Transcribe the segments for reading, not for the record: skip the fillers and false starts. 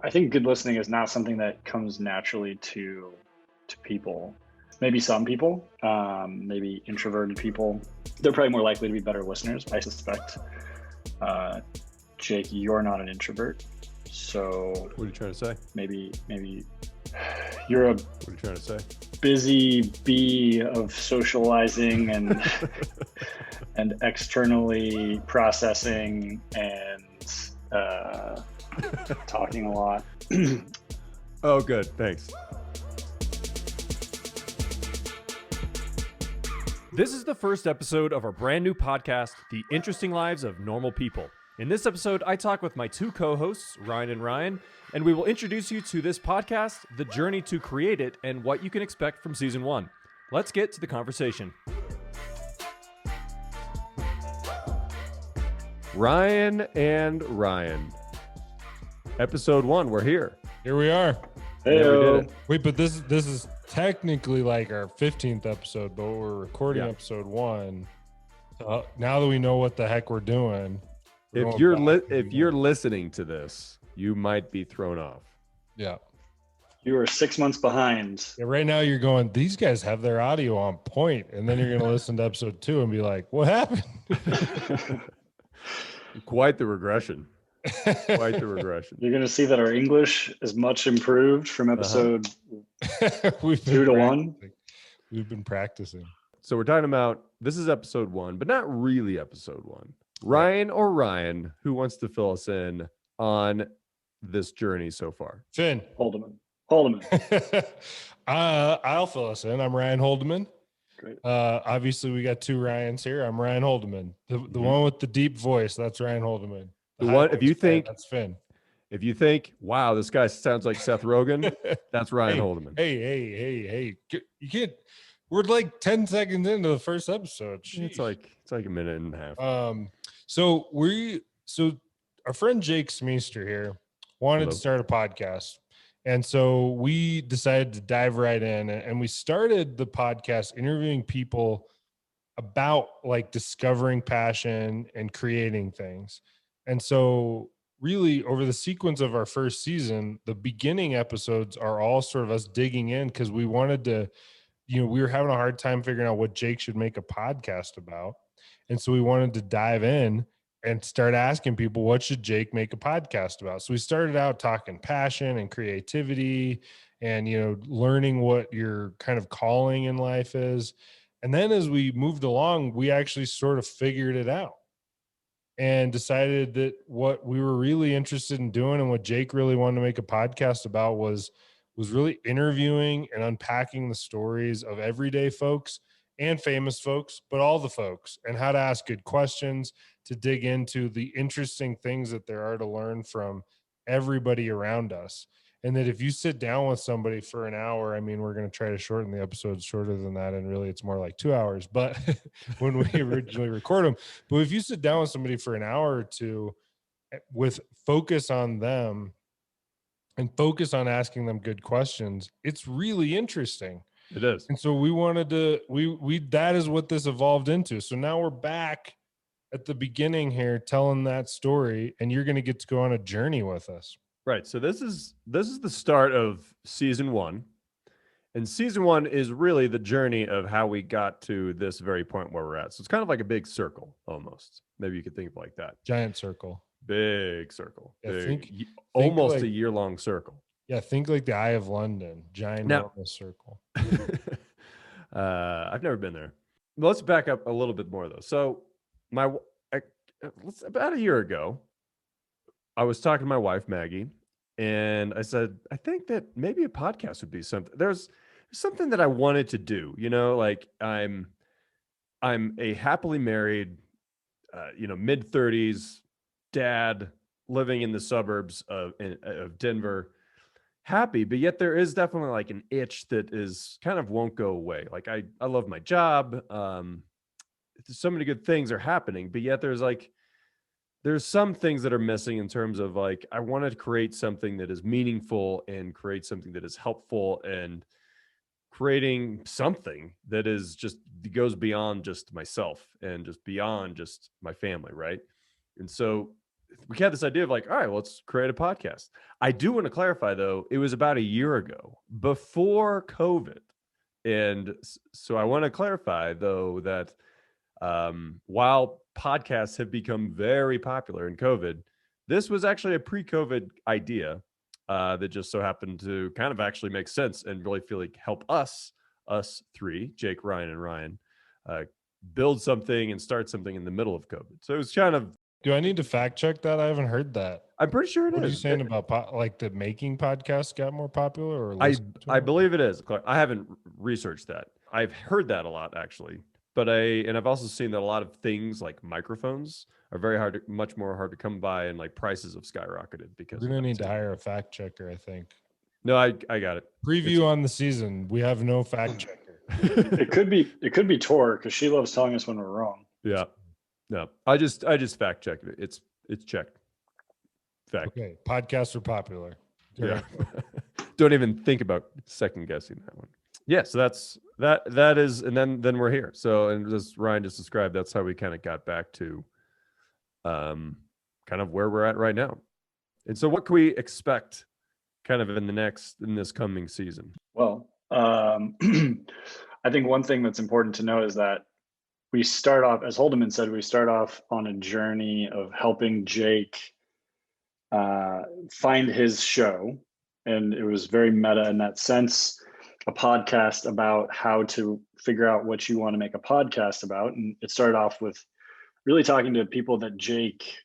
I think good listening is not something that comes naturally to people. Maybe some people, maybe introverted people, they're probably more likely to be better listeners, I suspect. Jake, you're not an introvert, so what are you trying to say? Maybe you're a what are you trying to say? Busy bee of socializing and and externally processing and talking a lot. Oh, good. Thanks. This is the first episode of our brand new podcast, The Interesting Lives of Normal People. In this episode, I talk with my two co-hosts, Ryan and Ryan, and we will introduce you to this podcast, the journey to create it, and what you can expect from season 1. Let's get to the conversation. Ryan and Ryan. Episode 1, we're here. Here we are. Hey, yeah, we did it. Wait, but this is technically like our 15th episode, but we're recording episode 1. So now that we know what the heck we're doing, If you're listening to this, you might be thrown off. Yeah. You are 6 months behind. Yeah, right now you're going, these guys have their audio on point, and then you're going to listen to episode 2 and be like, what happened? Quite the regression. Quite the regression. You're going to see that our English is much improved from episode 2 to 1. We've been practicing. So we're talking about, this is episode 1, but not really episode 1. Ryan or Ryan, who wants to fill us in on this journey so far? Finn. Holdeman. I'll fill us in. I'm Ryan Holdeman. Great. Obviously, we got two Ryans here. I'm Ryan Holdeman. The one with the deep voice, that's Ryan Holdeman. The one, if you think, that's Finn. If you think, wow, this guy sounds like Seth Rogen, that's Ryan Holdeman. Hey. You can't, we're like 10 seconds into the first episode. Sheesh. It's like a minute and a half. So our friend Jake Smeester here wanted to start a podcast. And so we decided to dive right in, and we started the podcast interviewing people about like discovering passion and creating things. And so really over the sequence of our first season, the beginning episodes are all sort of us digging in because we wanted to, we were having a hard time figuring out what Jake should make a podcast about. And so we wanted to dive in and start asking people, what should Jake make a podcast about? So we started out talking passion and creativity and, learning what your kind of calling in life is. And then as we moved along, we actually sort of figured it out and decided that what we were really interested in doing and what Jake really wanted to make a podcast about was really interviewing and unpacking the stories of everyday folks and famous folks, but all the folks, and how to ask good questions, to dig into the interesting things that there are to learn from everybody around us. And that if you sit down with somebody for an hour, I mean, we're going to try to shorten the episodes shorter than that. And really it's more like 2 hours, but when we originally record them, but if you sit down with somebody for an hour or two with focus on them and focus on asking them good questions, it's really interesting. It is. And so we wanted to, that is what this evolved into. So now we're back at the beginning here telling that story, and you're going to get to go on a journey with us. Right. So this is the start of season 1. And season 1 is really the journey of how we got to this very point where we're at. So it's kind of like a big circle almost. Maybe you could think of it like that. Giant circle. Big circle. Yeah, think almost like, a year-long circle. Yeah, think like the Eye of London. Giant circle. I've never been there. Let's back up a little bit more though. So about a year ago, I was talking to my wife, Maggie, and I said, I think that maybe a podcast would be something. There's something that I wanted to do, like I'm a happily married, mid-30s dad living in the suburbs of Denver, happy, but yet there is definitely like an itch that is kind of won't go away. Like I love my job. So many good things are happening, but yet there's like there's some things that are missing in terms of like, I want to create something that is meaningful and create something that is helpful and creating something that is just goes beyond just myself and just beyond just my family, right? And so we had this idea of like, all right, well, let's create a podcast. I do want to clarify though, it was about a year ago before COVID. And so I want to clarify though that while podcasts have become very popular in COVID, this was actually a pre-COVID idea that just so happened to kind of actually make sense and really feel like help us three, Jake, Ryan, and Ryan, build something and start something in the middle of COVID. So it was kind of. Do I need to fact check that? I haven't heard that. I'm pretty sure it is. What are you saying about like the making podcasts got more popular? Or I believe it is. I haven't researched that. I've heard that a lot actually, but I've also seen that a lot of things like microphones are very much more hard to come by, and like prices have skyrocketed because we're gonna need to hire a fact checker, I think. No, I got it. Preview on the season. We have no fact checker. It could be Tor, because she loves telling us when we're wrong. Yeah. No, I just fact checked it. It's checked. Fact. Okay. Podcasts are popular. Yeah. Don't even think about second guessing that one. Yeah. So that is, and then we're here. So, and as Ryan just described, that's how we kind of got back to kind of where we're at right now. And so what can we expect kind of in this coming season? Well, I think one thing that's important to know is that we start off, as Holdeman said, we start off on a journey of helping Jake find his show. And it was very meta in that sense, a podcast about how to figure out what you want to make a podcast about. And it started off with really talking to people that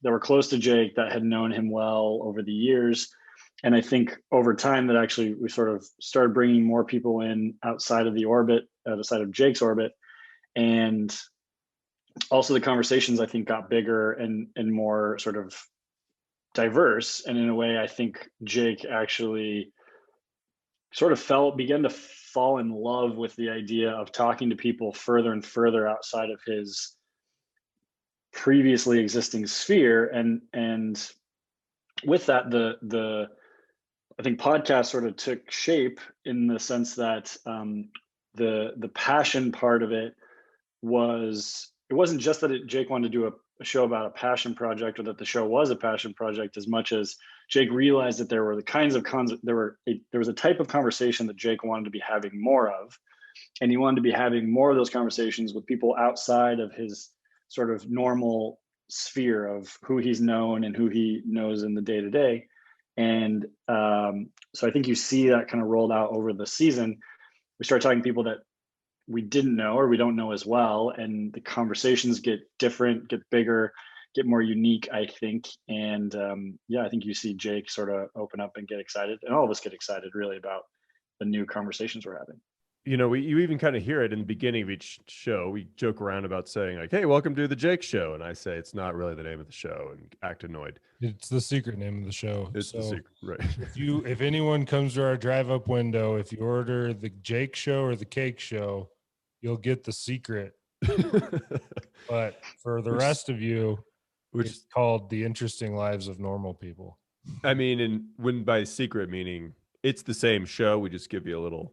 were close to Jake, that had known him well over the years. And I think over time that actually we sort of started bringing more people in outside of the orbit, outside of Jake's orbit. And also the conversations, I think, got bigger and more sort of diverse. And in a way, I think Jake actually sort of began to fall in love with the idea of talking to people further and further outside of his previously existing sphere. And with that, I think podcast sort of took shape in the sense that the passion part of it wasn't just that Jake wanted to do a show about a passion project, or that the show was a passion project, as much as Jake realized that there were the kinds of there was a type of conversation that Jake wanted to be having more of, and he wanted to be having more of those conversations with people outside of his sort of normal sphere of who he's known and who he knows in the day to day. And so I think you see that kind of rolled out over the season. We start talking to people that we didn't know or we don't know as well, and the conversations get different, get bigger, get more unique, I think. And I think you see Jake sort of open up and get excited, and all of us get excited really about the new conversations we're having. You know, you even kind of hear it in the beginning of each show. We joke around about saying like, "Hey, welcome to the Jake Show," and I say it's not really the name of the show and act annoyed. It's the secret name of the show. It's the secret, right? If anyone comes to our drive-up window, if you order the Jake Show or the Cake Show, you'll get the secret. But for the rest of you, it's called The Interesting Lives of Normal People. I mean, and when by secret meaning it's the same show, we just give you a little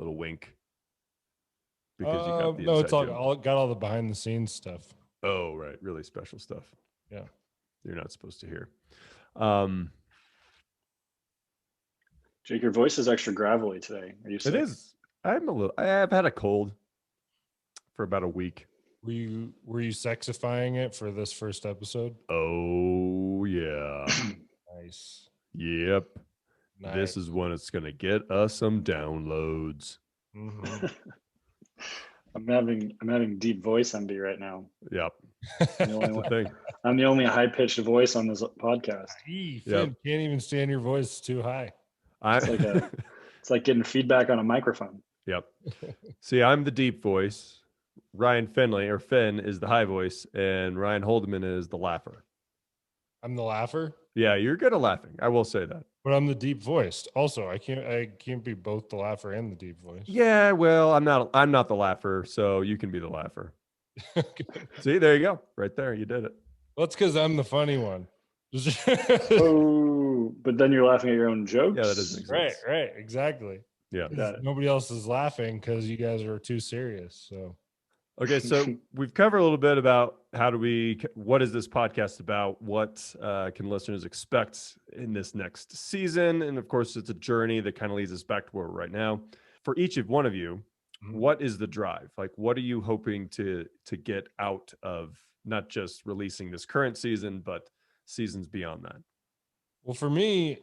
wink because you got the no, it's all got all the behind the scenes stuff. Oh, right, really special stuff. Yeah, you're not supposed to hear. Jake, your voice is extra gravelly today. Are you sick? It is. I have had a cold for about a week. Were you sexifying it for this first episode? Oh yeah. Nice. Yep. Nice. This is when it's gonna get us some downloads. Mm-hmm. I'm having deep voice envy right now. Yep. I'm the only high-pitched voice on this podcast. Finn, can't even stand your voice. It's too high. It's like getting feedback on a microphone. Yep. See, I'm the deep voice. Ryan Finn is the high voice, and Ryan Holdeman is the laugher. I'm the laugher? Yeah, you're good at laughing. I will say that. But I'm the deep voiced. Also, I can't be both the laugher and the deep voice. Yeah, well, I'm not the laugher, so you can be the laugher. See, there you go. Right there. You did it. Well, it's because I'm the funny one. Oh, but then you're laughing at your own jokes. Yeah, that doesn't make sense. Right, exactly. Yeah. Nobody else is laughing because you guys are too serious. So Okay, so we've covered a little bit about what is this podcast about? What can listeners expect in this next season? And of course, it's a journey that kind of leads us back to where we're right now. For each of one of you, what is the drive? Like, what are you hoping to get out of not just releasing this current season, but seasons beyond that? Well, for me,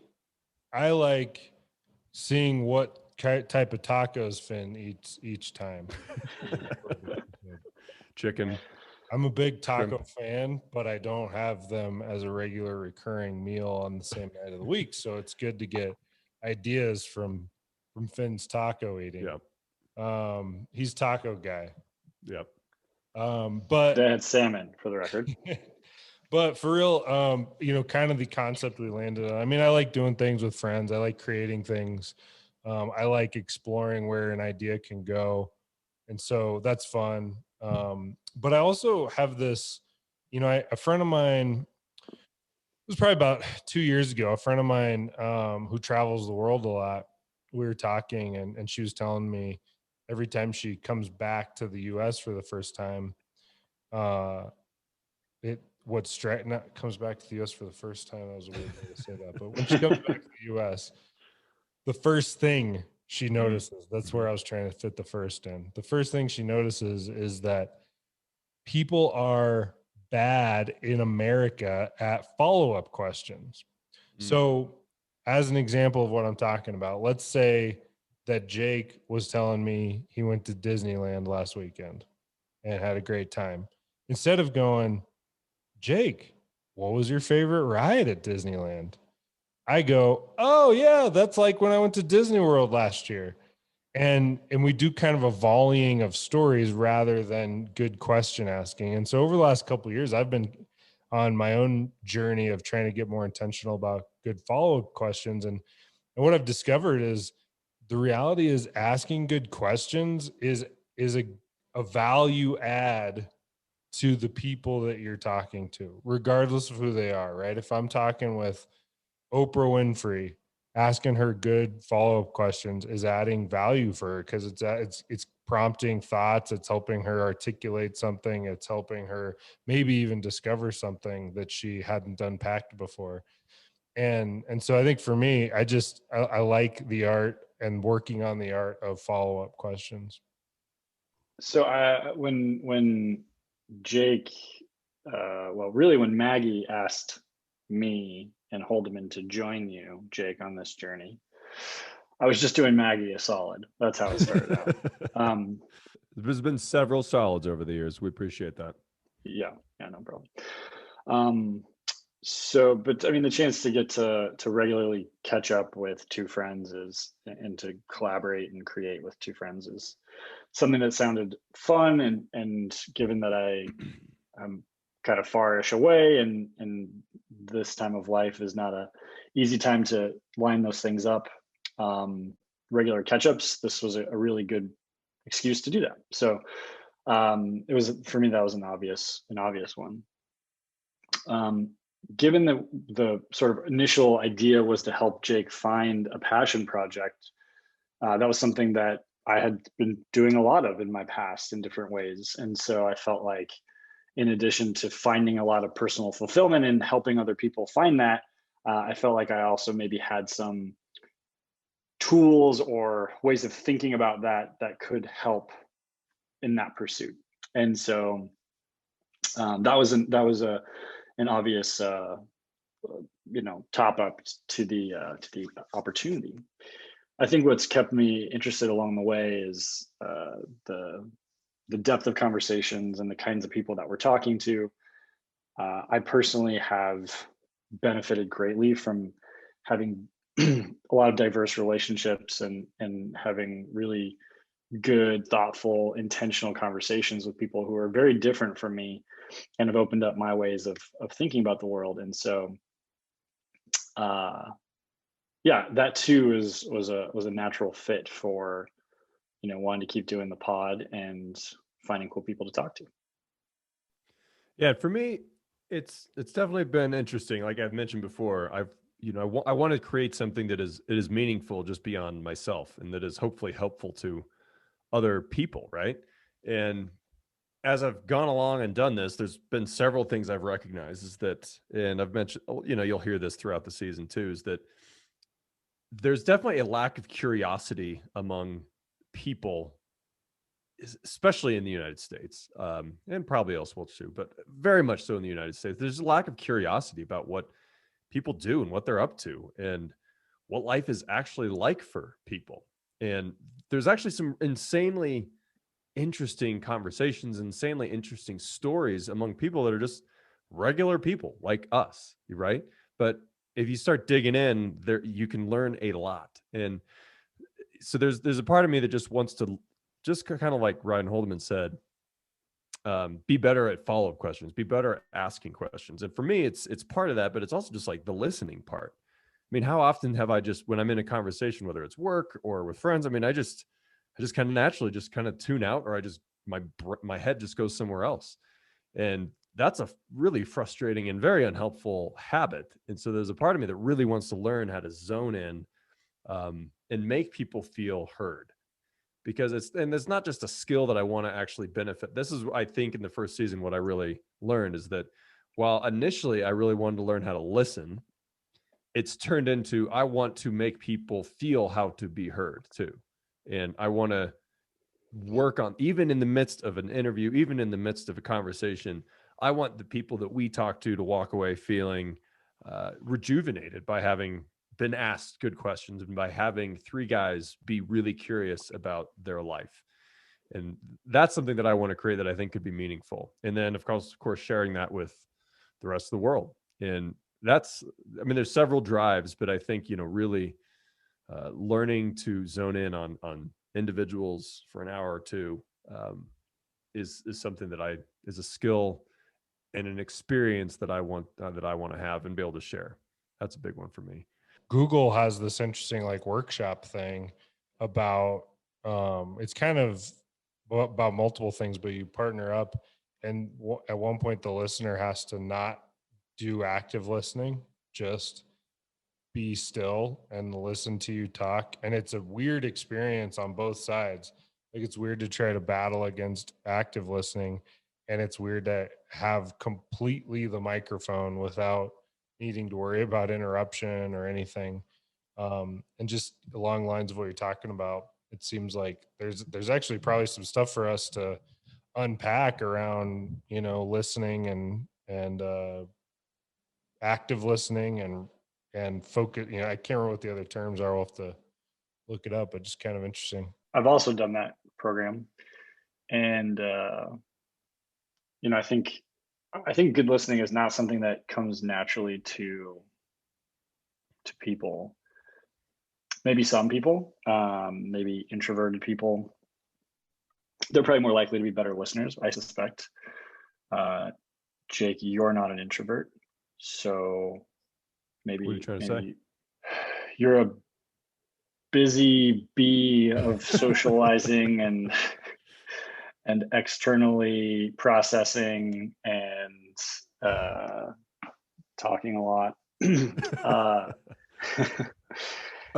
I like seeing what type of tacos Finn eats each time. Chicken. I'm a big taco Shrimp. fan, but I don't have them as a regular recurring meal on the same night of the week. So it's good to get ideas from Finn's taco eating. Yeah. He's taco guy. Yep. But they had salmon for the record. But for real, kind of the concept we landed on. I mean, I like doing things with friends. I like creating things. I like exploring where an idea can go. And so that's fun. But I also have this, a friend of mine, it was probably about 2 years ago, a friend of mine who travels the world a lot. We were talking and she was telling me every time she comes back to the US for the first time, comes back to the US for the first time. That was a weird way to say that. But when she comes back to the US, the first thing she notices, that's where I was trying to fit the first in. The first thing she notices is that people are bad in America at follow-up questions. So, as an example of what I'm talking about, let's say that Jake was telling me he went to Disneyland last weekend and had a great time. Instead of going, Jake, what was your favorite ride at Disneyland? I go, oh yeah, that's like when I went to Disney World last year. And we do kind of a volleying of stories rather than good question asking. And so over the last couple of years, I've been on my own journey of trying to get more intentional about good follow-up questions. And what I've discovered is the reality is asking good questions is a value add to the people that you're talking to, regardless of who they are, right? If I'm talking with Oprah Winfrey, asking her good follow-up questions is adding value for her because it's prompting thoughts, it's helping her articulate something, it's helping her maybe even discover something that she hadn't unpacked before. And so I think for me, I like the art and working on the art of follow-up questions. So when Jake, really when Maggie asked me and Holdeman to join you, Jake, on this journey, I was just doing Maggie a solid. That's how it started out. There's been several solids over the years. We appreciate that. Yeah, no problem. But I mean, the chance to get to regularly catch up with two friends and to collaborate and create with two friends is something that sounded fun. And given that I'm kind of farish away and this time of life is not a easy time to line those things up, regular catch-ups, this was a really good excuse to do that. So it was, for me, that was an obvious one. Given the sort of initial idea was to help Jake find a passion project, that was something that I had been doing a lot of in my past in different ways. And so I felt like, in addition to finding a lot of personal fulfillment and helping other people find that, I felt like I also maybe had some tools or ways of thinking about that could help in that pursuit. And so that was an obvious top up to the opportunity. I think what's kept me interested along the way is the depth of conversations and the kinds of people that we're talking to. I personally have benefited greatly from having a lot of diverse relationships and having really good, thoughtful, intentional conversations with people who are very different from me and have opened up my ways of thinking about the world. And so that too was a natural fit for wanting to keep doing the pod and finding cool people to talk to. Yeah, for me, It's definitely been interesting. Like I've mentioned before, I want to create something that is meaningful just beyond myself, and that is hopefully helpful to other people, right? And as I've gone along and done this, there's been several things I've recognized is that, and I've mentioned, you'll hear this throughout the season too, is that there's definitely a lack of curiosity among people, especially in the United States, and probably elsewhere too, but very much so in the United States. There's a lack of curiosity about what people do and what they're up to and what life is actually like for people. And there's actually some insanely interesting conversations, insanely interesting stories among people that are just regular people like us, right? But if you start digging in there, you can learn a lot. And so there's a part of me that just wants to just kind of like Ryan Holdeman said, be better at follow-up questions, be better at asking questions. And for me, it's part of that, but it's also just like the listening part. I mean, how often have I just, when I'm in a conversation, whether it's work or with friends, I mean, I just kind of naturally just kind of tune out, or I just, my head just goes somewhere else. And that's a really frustrating and very unhelpful habit. And so there's a part of me that really wants to learn how to zone in, and make people feel heard, because it's not just a skill that I want to actually benefit. This is, I think, in the first season, what I really learned is that while initially I really wanted to learn how to listen, it's turned into, I want to make people feel how to be heard too. And I want to work on, even in the midst of an interview, even in the midst of a conversation, I want the people that we talk to walk away feeling rejuvenated by having been asked good questions and by having three guys be really curious about their life. And that's something that I want to create that I think could be meaningful. And then of course, sharing that with the rest of the world. And that's, I mean, there's several drives, but I think, really learning to zone in on individuals for an hour or two, is something that is a skill and an experience that I want to have and be able to share. That's a big one for me. Google has this interesting like workshop thing about it's kind of about multiple things, but you partner up, and at one point the listener has to not do active listening, just be still and listen to you talk. And it's a weird experience on both sides. Like it's weird to try to battle against active listening, and it's weird to have completely the microphone without needing to worry about interruption or anything. And just along the lines of what you're talking about, it seems like there's actually probably some stuff for us to unpack around, listening and active listening and focus. I can't remember what the other terms are. We'll have to look it up, but just kind of interesting. I've also done that program, and I think good listening is not something that comes naturally to people. Maybe some people, maybe introverted people, they're probably more likely to be better listeners, I suspect. Jake, you're not an introvert, so maybe, What are you trying to say? You're a busy bee of socializing and externally processing and talking a lot.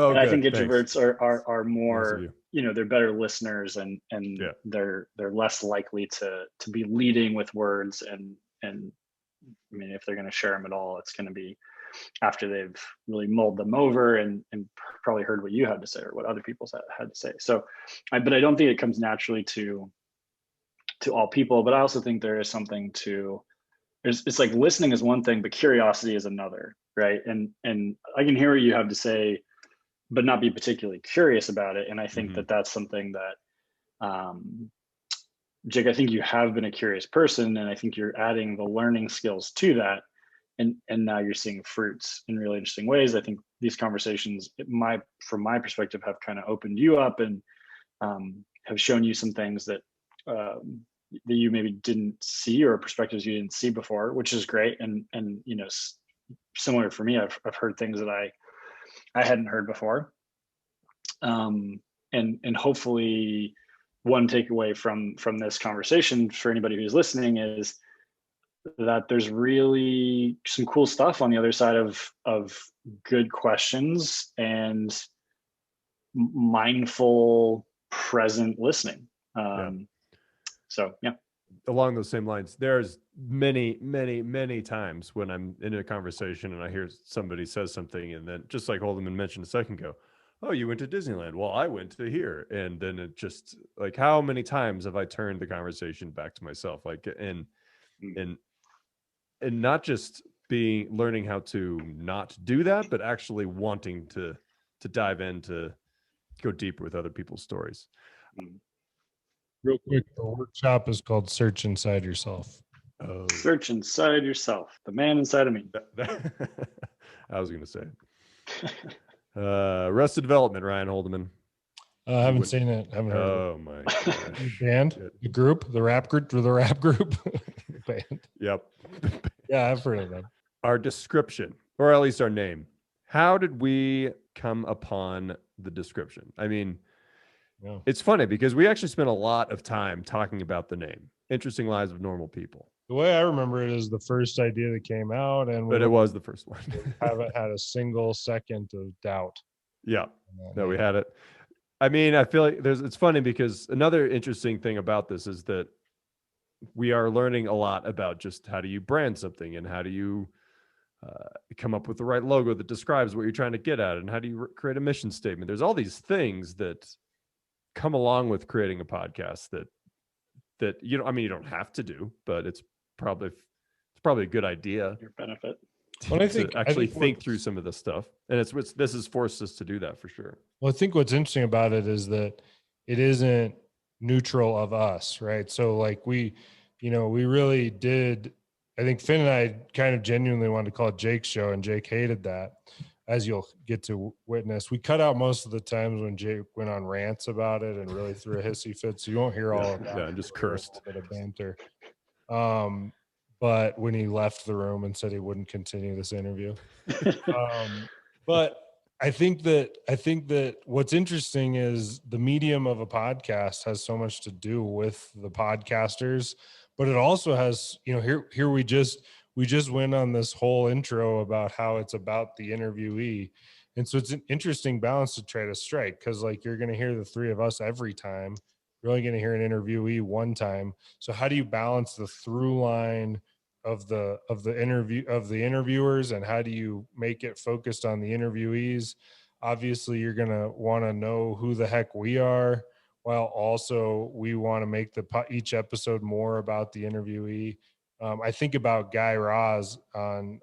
Oh, and I good. think introverts Thanks. are more, they're better listeners, and Yeah. they're less likely to be leading with words, and I mean, if they're going to share them at all, it's going to be after they've really mulled them over and probably heard what you had to say or what other people had to say. So, but I don't think it comes naturally to all people. But I also think there is something to, it's like listening is one thing, but curiosity is another, right? And I can hear what you have to say, but not be particularly curious about it. And I think that that's something that, Jake, I think you have been a curious person, and I think you're adding the learning skills to that. And now you're seeing fruits in really interesting ways. I think these conversations, from my perspective, have kind of opened you up and have shown you some things that that you maybe didn't see, or perspectives you didn't see before, which is great. And similar for me, I've heard things that I hadn't heard before. And hopefully, one takeaway from this conversation for anybody who's listening is, that there's really some cool stuff on the other side of good questions and mindful, present listening. So yeah. Along those same lines, there's many times when I'm in a conversation and I hear somebody says something, and then just like Holdeman mentioned a second ago, oh, you went to Disneyland. Well, I went to here. And then it just like, how many times have I turned the conversation back to myself? Like, and not just learning how to not do that, but actually wanting to dive in, to go deeper with other people's stories. Real quick, the workshop is called Search Inside Yourself. Oh. Search inside yourself, the man inside of me. I was going to say Arrested Development, Ryan Holdeman. I haven't seen it. Haven't heard of it. Oh my gosh. Band? The group? The rap group? Band. Yep. Yeah, I've heard of them. Our description, or at least our name. How did we come upon the description? I mean, it's funny because we actually spent a lot of time talking about the name, Interesting Lives of Normal People. The way I remember it is the first idea that came out, but it was the first one. Haven't had a single second of doubt. Yeah, no, we had it. I mean, I feel like it's funny because another interesting thing about this is that we are learning a lot about just how do you brand something, and how do you come up with the right logo that describes what you're trying to get at, and how do you create a mission statement. There's all these things that come along with creating a podcast that you don't have to do, but it's probably a good idea. Your benefit. Well, I think through some of this stuff, and this has forced us to do that for sure. Well, I think what's interesting about it is that it isn't neutral of us, right? So like we really did. I think Finn and I kind of genuinely wanted to call it Jake's show, and Jake hated that, as you'll get to witness. We cut out most of the times when Jake went on rants about it and really threw a hissy fit, so you won't hear all of that. Yeah, and just cursed. A bit of banter. But when he left the room and said he wouldn't continue this interview. But I think that what's interesting is the medium of a podcast has so much to do with the podcasters, but it also has, here we just went on this whole intro about how it's about the interviewee. And so it's an interesting balance to try to strike, because like you're going to hear the three of us every time. You're only going to hear an interviewee one time. So how do you balance the through line of the interviewers, and how do you make it focused on the interviewees? Obviously, you're going to want to know who the heck we are, while also we want to make each episode more about the interviewee. I think about Guy Raz on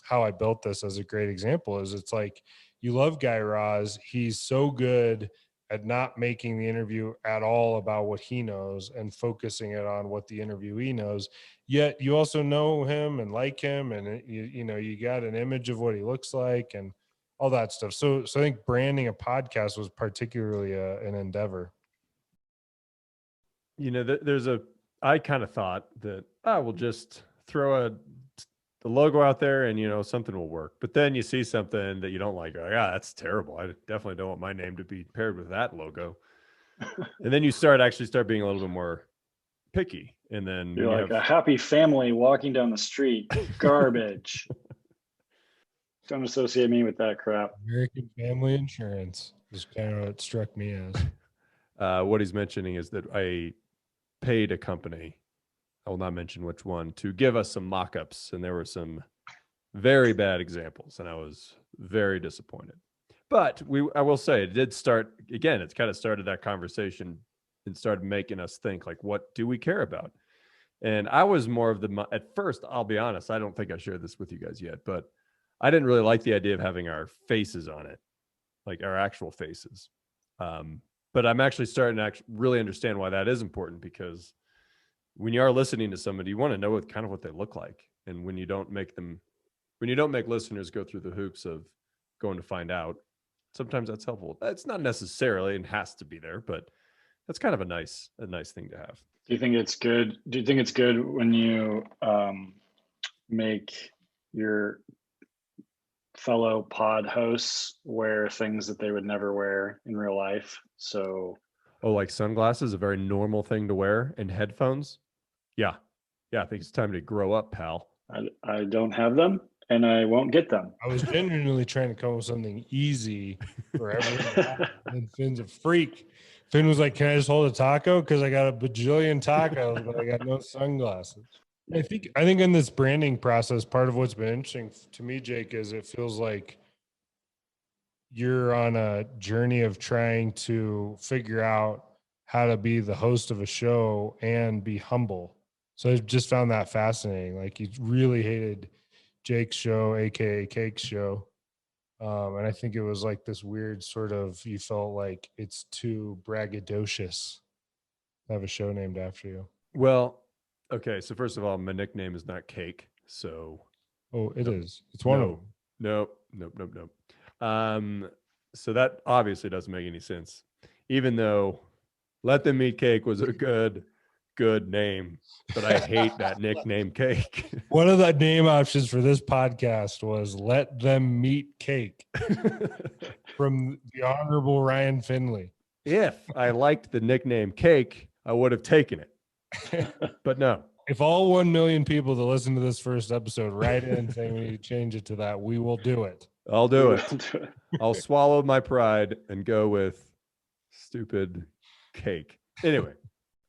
How I Built This as a great example. Is it's like, you love Guy Raz. He's so good at not making the interview at all about what he knows and focusing it on what the interviewee knows. Yet you also know him and like him, and you got an image of what he looks like and all that stuff. So I think branding a podcast was particularly an endeavor. I kind of thought that we'll just throw the logo out there and something will work. But then you see something that you don't like, you're like, that's terrible. I definitely don't want my name to be paired with that logo. And then you start being a little bit more picky. And then you're like a happy family walking down the street. Garbage. Don't associate me with that crap. American Family Insurance is kind of what it struck me as. What he's mentioning is that I paid a company, I will not mention which one, to give us some mock-ups, and there were some very bad examples, and I was very disappointed. But I will say, it did start, again, it's kind of started that conversation and started making us think, like, what do we care about? And I was more of at first, I'll be honest, I don't think I shared this with you guys yet, but I didn't really like the idea of having our faces on it, like our actual faces. But I'm actually starting to really understand why that is important, because when you are listening to somebody, you want to know what they look like. And when you don't make listeners go through the hoops of going to find out, sometimes that's helpful. It's not necessarily and has to be there, but that's kind of a nice thing to have. Do you think it's good? Do you think it's good when you make your fellow pod hosts wear things that they would never wear in real life? So, like sunglasses, a very normal thing to wear, and headphones. Yeah, Yeah, I think it's time to grow up, pal. I don't have them, and I won't get them. I was genuinely trying to come up with something easy for everyone to have. And Finn's a freak. Finn was like, "Can I just hold a taco? Because I got a bajillion tacos, but I got no sunglasses." I think in this branding process, part of what's been interesting to me, Jake, is it feels like you're on a journey of trying to figure out how to be the host of a show and be humble. So I just found that fascinating. Like you really hated Jake's show, aka Cake's show. And I think it was like this weird sort of, you felt like it's too braggadocious to have a show named after you. Well, okay. So first of all, my nickname is not Cake. So Oh, it is. It's one of them. nope. So that obviously doesn't make any sense. Even though Let Them Eat Cake was a good name, but I hate that nickname Cake. One of the name options for this podcast was Let Them Meet Cake from the Honorable Ryan Finley. If I liked the nickname Cake, I would have taken it. But no. If all 1 million people that listen to this first episode write in saying we need to change it to that, we will do it. I'll do it. I'll swallow my pride and go with stupid Cake. Anyway,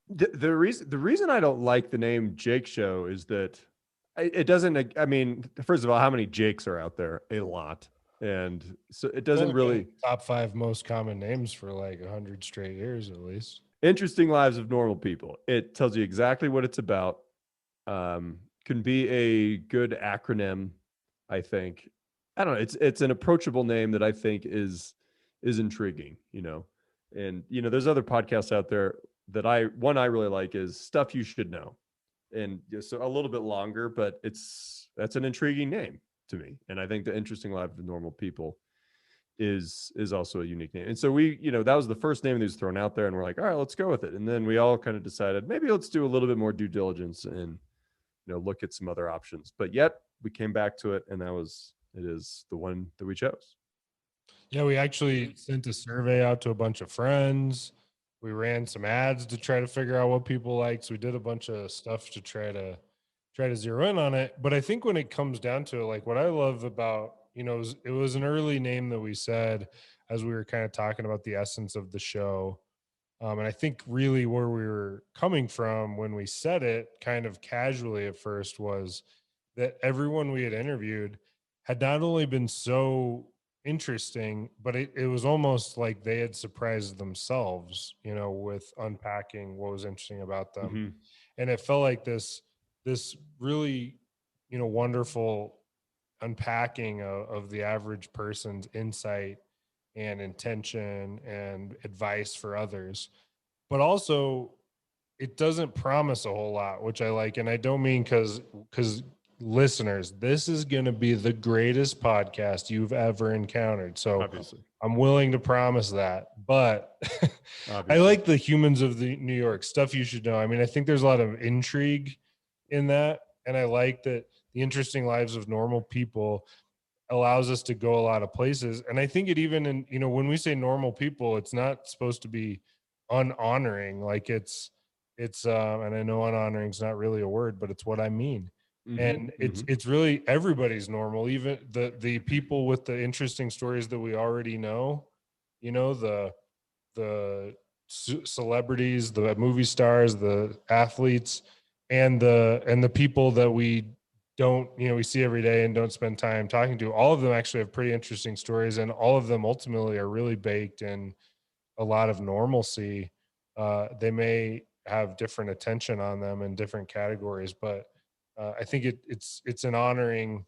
the reason I don't like the name Jake Show is that it doesn't. I mean, first of all, how many Jakes are out there? A lot, and so it doesn't really. Top 5 most common names for like 100 straight years at least. Interesting Lives of Normal People. It tells you exactly what it's about. Can be a good acronym, I think. I don't know. It's an approachable name that I think is intriguing, and there's other podcasts out there that I really like is Stuff You Should Know, and so a little bit longer, but that's an intriguing name to me, and I think the Interesting Lives of Normal People is also a unique name. And so we, that was the first name that was thrown out there, and we're like, all right, let's go with it. And then we all kind of decided maybe let's do a little bit more due diligence and look at some other options. But yet we came back to it, and it is the one that we chose. Yeah, we actually sent a survey out to a bunch of friends. We ran some ads to try to figure out what people liked. So we did a bunch of stuff to try to zero in on it. But I think when it comes down to it, like what I love about, it was an early name that we said as we were kind of talking about the essence of the show. And I think really where we were coming from when we said it kind of casually at first was that everyone we had interviewed had not only been so interesting, but it was almost like they had surprised themselves, with unpacking what was interesting about them. Mm-hmm. And it felt like this really, wonderful unpacking of the average person's insight and intention and advice for others. But also it doesn't promise a whole lot, which I like. And I don't mean because listeners, this is going to be the greatest podcast you've ever encountered. So obviously I'm willing to promise that, but I like the Humans of the New York Stuff You Should Know. I mean, I think there's a lot of intrigue in that. And I like that the Interesting Lives of Normal People allows us to go a lot of places. And I think it even, when we say normal people, it's not supposed to be unhonoring. Like it's and I know unhonoring is not really a word, but it's what I mean. Mm-hmm, and it's really everybody's normal, even the people with the interesting stories that we already know, the celebrities, the movie stars, the athletes, and the people that we don't, we see every day and don't spend time talking to. All of them actually have pretty interesting stories, and all of them ultimately are really baked in a lot of normalcy. They may have different attention on them in different categories, but I think it's an honoring,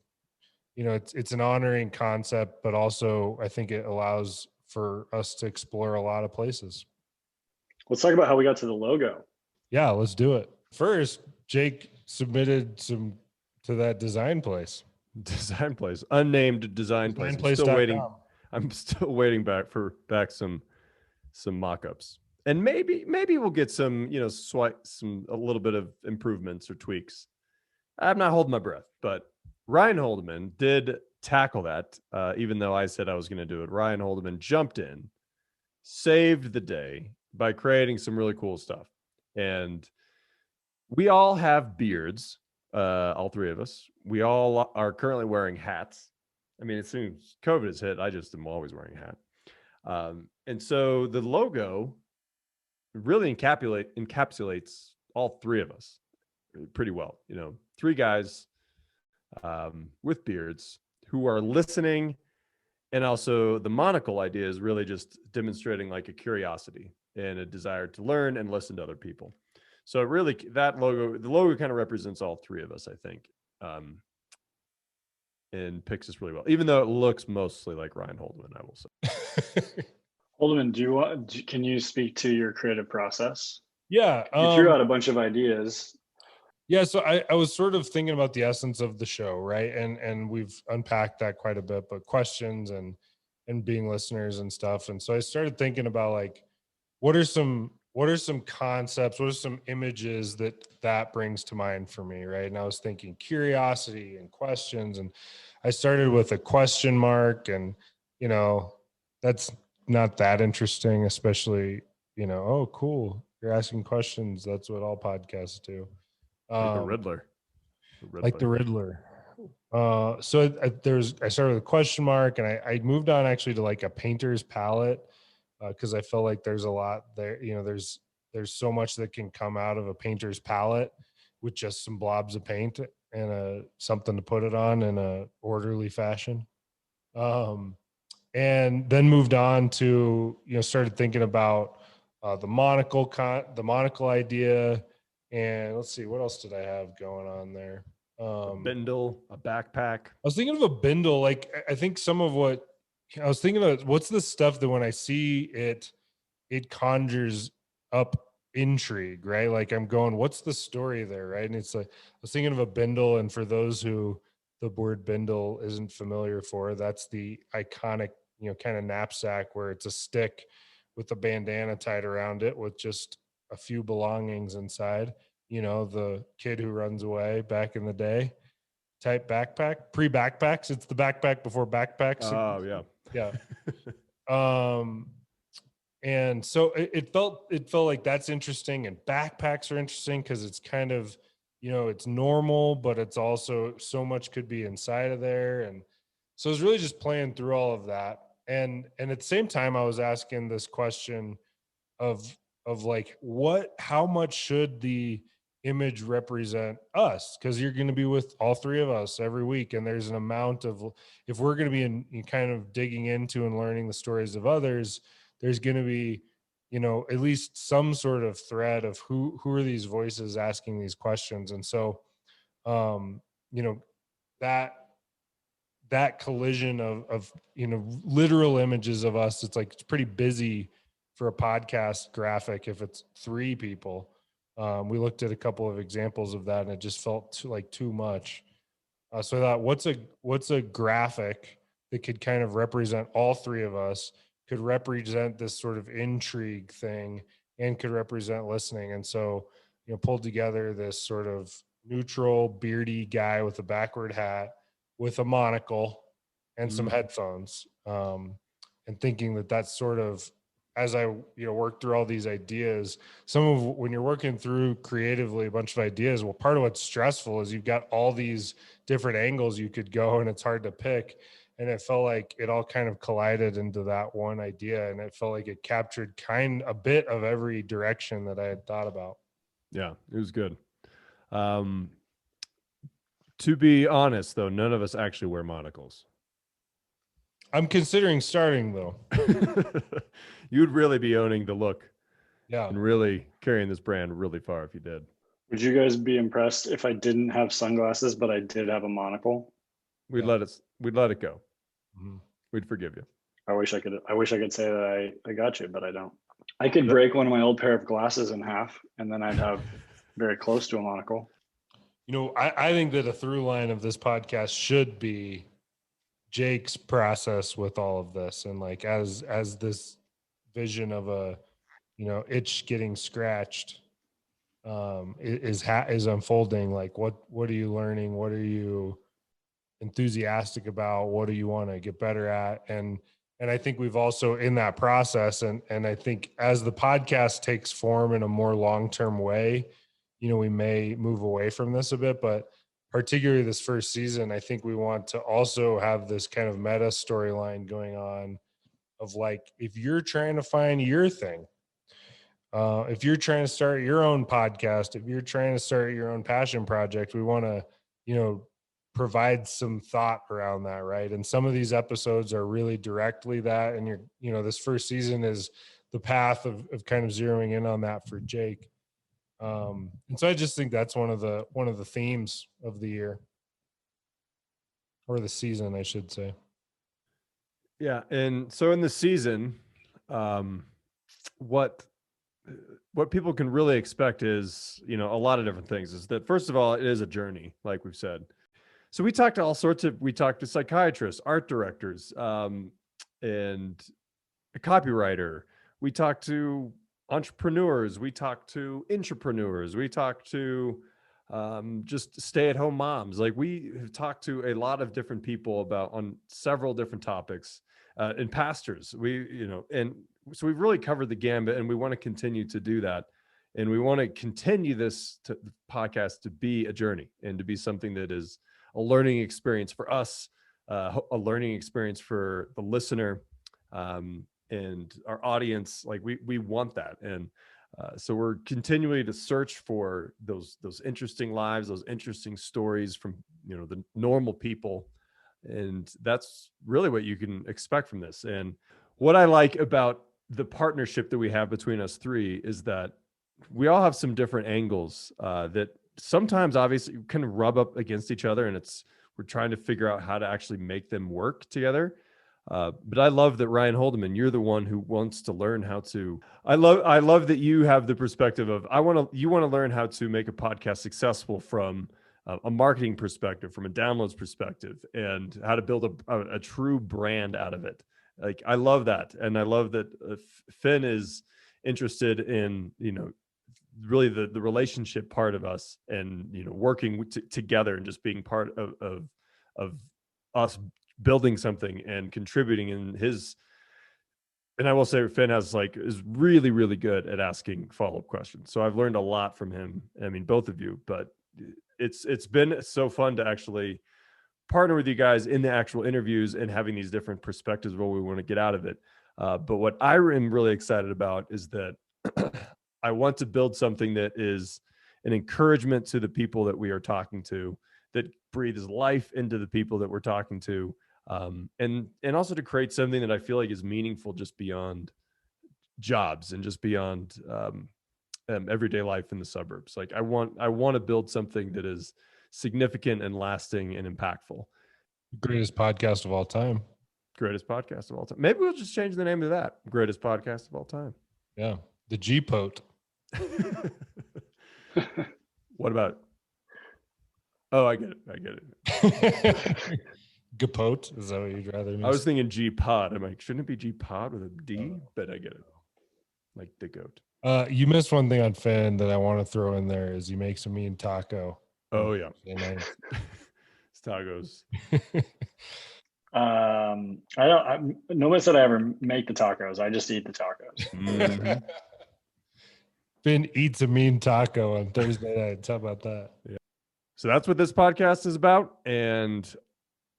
it's an honoring concept, but also I think it allows for us to explore a lot of places. Let's talk about how we got to the logo. Yeah, let's do it. First, Jake submitted some to that design place. Unnamed design place. I'm still waiting back some mock-ups. And maybe we'll get some, a little bit of improvements or tweaks. I'm not holding my breath, but Ryan Holdeman did tackle that. Even though I said I was going to do it, Ryan Holdeman jumped in, saved the day by creating some really cool stuff. And We all have beards, all three of us. We all are currently wearing hats. I mean, as soon as COVID has hit, I just am always wearing a hat. And so the logo really encapsulates all three of us pretty well. You know, three guys with beards who are listening. And also the monocle idea is really just demonstrating like a curiosity and a desire to learn and listen to other people. So really the logo kind of represents all three of us, I think, and picks us really well, even though it looks mostly like Ryan Holdeman, I will say. Holdeman, can you speak to your creative process? Yeah. You threw out a bunch of ideas. Yeah, so I was sort of thinking about the essence of the show, right? And we've unpacked that quite a bit, but questions and being listeners and stuff. And so I started thinking about like what are some concepts, what are some images that brings to mind for me, right? And I was thinking curiosity and questions, and I started with a question mark, and you know, that's not that interesting, especially, you know, oh cool, you're asking questions. That's what all podcasts do. Like the Riddler. Like the Riddler. So I started with a question mark, and I moved on actually to like a painter's palette, because I felt like there's a lot there. You know, there's so much that can come out of a painter's palette with just some blobs of paint and something to put it on in a orderly fashion. And then moved on to, you know, started thinking about the monocle idea. And let's see, what else did I have going on there? A bindle, a backpack. I was thinking of a bindle. Like, I think some of what I was thinking of, what's the stuff that when I see it, it conjures up intrigue, right? Like I'm going, what's the story there, right? And it's like, I was thinking of a bindle. And for those who the word bindle isn't familiar for, that's the iconic, you know, kind of knapsack where it's a stick with a bandana tied around it with just a few belongings inside. You know, the kid who runs away back in the day type backpack, pre-backpacks. It's the backpack before backpacks. Oh yeah. Yeah. And so it felt like that's interesting, and backpacks are interesting because it's kind of, you know, it's normal, but it's also so much could be inside of there. And so I was really just playing through all of that. And at the same time, I was asking this question of like, how much should the image represent us? Because you're going to be with all three of us every week, and there's an amount of, if we're going to be in kind of digging into and learning the stories of others, there's going to be, you know, at least some sort of thread of who are these voices asking these questions. And so you know, that collision of you know, literal images of us, it's like, it's pretty busy for a podcast graphic if it's three people. We looked at a couple of examples of that, and it just felt too much. So I thought, what's a graphic that could kind of represent all three of us, could represent this sort of intrigue thing, and could represent listening. And so, you know, pulled together this sort of neutral beardy guy with a backward hat with a monocle and some headphones, and thinking that that's sort of, as I, you know, work through all these ideas, some of when you're working through creatively a bunch of ideas, well, part of what's stressful is you've got all these different angles you could go, and it's hard to pick. And it felt like it all kind of collided into that one idea, and it felt like it captured a bit of every direction that I had thought about. Yeah, it was good. To be honest, though, none of us actually wear monocles. I'm considering starting, though. You'd really be owning the look. Yeah. And really carrying this brand really far if you did. Would you guys be impressed if I didn't have sunglasses, but I did have a monocle? We'd let it go. Mm-hmm. We'd forgive you. I wish I could say that I got you, but I don't. I could break one of my old pair of glasses in half, and then I'd have very close to a monocle. You know, I think that a through line of this podcast should be Jake's process with all of this, and like as this vision of a, you know, itch getting scratched is unfolding. Like what are you learning? What are you enthusiastic about? What do you want to get better at? And I think we've also in that process, and I think as the podcast takes form in a more long-term way, we may move away from this a bit, but particularly this first season, I think we want to also have this kind of meta storyline going on of like, if you're trying to find your thing, if you're trying to start your own podcast, if you're trying to start your own passion project, we want to, provide some thought around that, right? And some of these episodes are really directly that. And this first season is the path of kind of zeroing in on that for Jake. And so I just think that's one of the themes of the year, or the season, I should say. Yeah, and so in the season, what people can really expect is, a lot of different things. Is that, first of all, it is a journey, like we've said. So we talked to psychiatrists, art directors, and a copywriter. We talked to entrepreneurs. We talked to intrapreneurs. We talked to just stay-at-home moms. Like, we have talked to a lot of different people on several different topics, and pastors. And so we've really covered the gambit, and we want to continue to do that. And we want to continue this podcast to be a journey and to be something that is a learning experience for us, a learning experience for the listener, and our audience. Like, we want that. And so we're continuing to search for those interesting lives, those interesting stories from, the normal people. And that's really what you can expect from this. And what I like about the partnership that we have between us three is that we all have some different angles that sometimes obviously kind of rub up against each other, and we're trying to figure out how to actually make them work together. But I love that, Ryan Holdeman, you're the one who wants to learn how to. I love that you have the perspective of you want to learn how to make a podcast successful from a marketing perspective, from a downloads perspective, and how to build a true brand out of it. Like, I love that, and I love that Finn is interested in really the relationship part of us, and working together and just being part of us building something and contributing in his. And I will say, Finn is really, really good at asking follow-up questions. So I've learned a lot from him. I mean, both of you, but it's been so fun to actually partner with you guys in the actual interviews and having these different perspectives of what we want to get out of it. But what I am really excited about is that I want to build something that is an encouragement to the people that we are talking to, that breathes life into the people that we're talking to, and also to create something that I feel like is meaningful just beyond jobs and just beyond everyday life in the suburbs. Like, I want to build something that is significant and lasting and impactful. Greatest podcast of all time. Greatest podcast of all time. Maybe we'll just change the name of that. Greatest podcast of all time. Yeah. The G-Pote. What about? Oh, I get it. Gapote? Is that what you'd rather me? I was thinking G-Pod. I'm like, shouldn't it be G-Pod with a D? But I get it. Like the goat. You missed one thing on Finn that I want to throw in there is he makes a mean taco. Oh, yeah. It's tacos. Nobody said I ever make the tacos. I just eat the tacos. Mm-hmm. Finn eats a mean taco on Thursday nights. How about that? Yeah. So that's what this podcast is about. And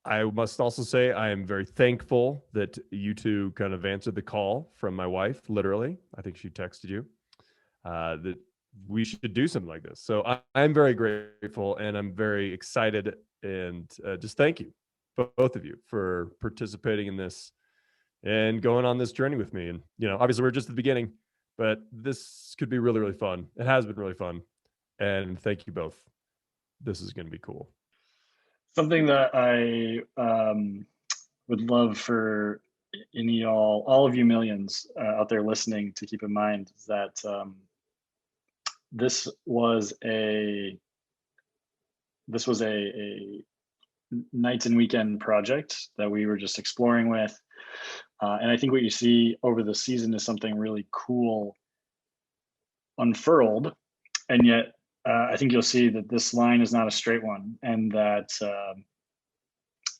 I must also say I am very thankful that you two kind of answered the call from my wife, literally. I think she texted you that we should do something like this. So I'm very grateful, and I'm very excited, and just thank you, both of you, for participating in this and going on this journey with me. And, obviously we're just at the beginning, but this could be really, really fun. It has been really fun. And thank you both. This is going to be cool. Something that I would love for all of you millions out there listening to keep in mind is that this was a nights and weekend project that we were just exploring with. And I think what you see over the season is something really cool unfurled. And yet I think you'll see that this line is not a straight one, and that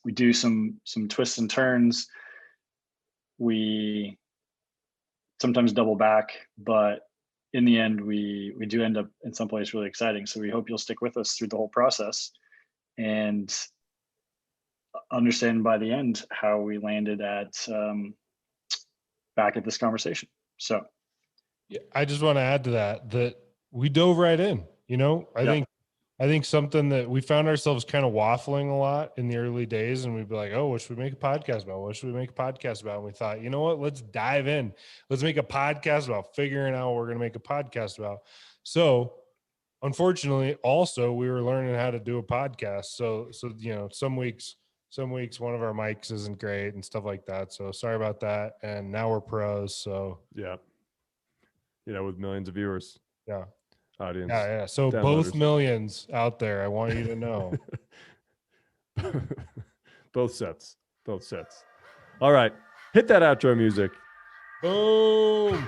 we do some twists and turns. We sometimes double back, but in the end, we do end up in some place really exciting. So we hope you'll stick with us through the whole process and understand by the end how we landed at back at this conversation. So yeah, I just want to add to that we dove right in. I think something that we found ourselves kind of waffling a lot in the early days, and we'd be like, oh, what should we make a podcast about? What should we make a podcast about? And we thought, you know what, let's dive in. Let's make a podcast about figuring out what we're going to make a podcast about. So unfortunately, also we were learning how to do a podcast. So, some weeks one of our mics isn't great and stuff like that. So sorry about that. And now we're pros. So yeah. With millions of viewers. Yeah. Audience. Yeah. So downloaders. Both millions out there, I want you to know. Both sets. All right. Hit that outro music. Boom.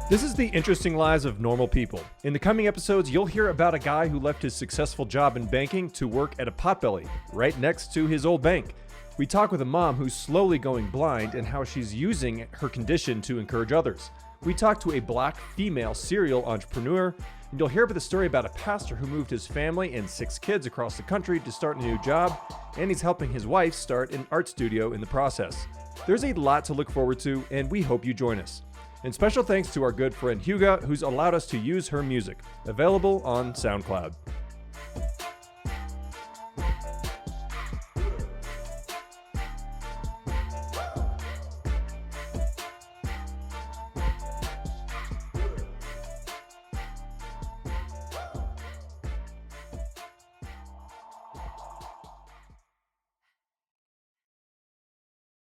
This is the interesting lives of normal people. In the coming episodes, you'll hear about a guy who left his successful job in banking to work at a Potbelly right next to his old bank. We talk with a mom who's slowly going blind and how she's using her condition to encourage others. We talk to a Black female serial entrepreneur, and you'll hear about the story about a pastor who moved his family and 6 kids across the country to start a new job, and he's helping his wife start an art studio in the process. There's a lot to look forward to, and we hope you join us. And special thanks to our good friend Huga, who's allowed us to use her music, available on SoundCloud.